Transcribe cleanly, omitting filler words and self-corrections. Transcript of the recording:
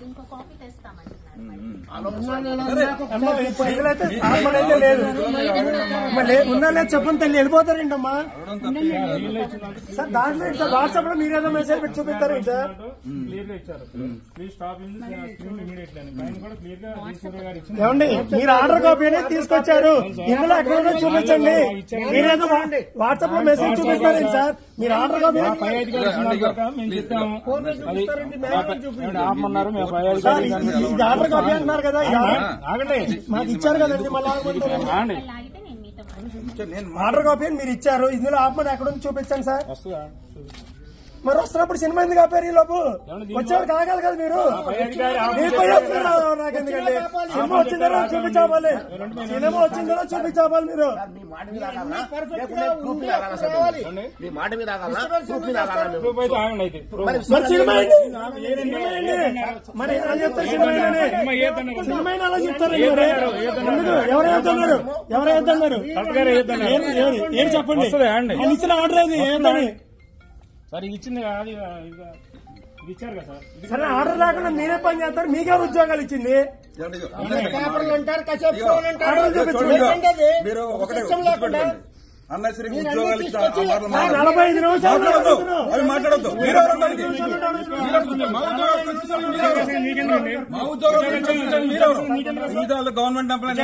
ఇంకో కాపీ తెస్తామంటున్నారు. ఉన్నా లేదు చెప్పండి తల్లి వెళ్ళిపోతారేంటమ్మా సార్. దాంట్లో సార్ వాట్సాప్ లో మీరేదో మెసేజ్ పెట్టి చూపిస్తారేంటి సార్? ఏమండి మీరు ఆర్డర్ కాపీ అనేది తీసుకొచ్చారు, ఇందులో ఎక్కడ చూపించండి. మీరేదో వాట్సాప్ లో మెసేజ్ చూపిస్తారేంటి సార్? మీరు ఆర్డర్ కాపీ ఇది ఆర్డర్ కాపీ అంటున్నారు కదా, మాకు ఇచ్చారు కదండి. మళ్ళీ ఆర్డర్ కాపీ అని మీరు ఇచ్చారు, ఇందులో ఆపమని ఎక్కడ చూపించండి సార్. మరి వస్తున్నప్పుడు సినిమా ఎందుకు ఆపారు? ఈ లోపు వచ్చేవారు కాగాలి కదా మీరు. నాకు ఎందుకండి సినిమా వచ్చిన తర్వాత చూపించాలి, సినిమా వచ్చిన తర్వాత చూపించాలి మీరు. మరి ఎలా చెప్తారు సినిమా అలా చెప్తారు? ఎవరు ఏదన్నారు ఏం చెప్పండి. ఇచ్చిన ఆర్డర్ అది ఏదని సార్ ఇచ్చింది కాదు, ఇచ్చారు కదా సార్. సరే ఆర్డర్ లేకుండా మీరే పని చేస్తారు, మీకే ఉద్యోగాలు ఇచ్చింది. మీరు ఒకటే అన్నసరికి ఉద్యోగాలు 45 నిమిషాలు అవి మాట్లాడద్దు. మా ఉద్యోగాలు గవర్నమెంట్ ఎంప్లాయ్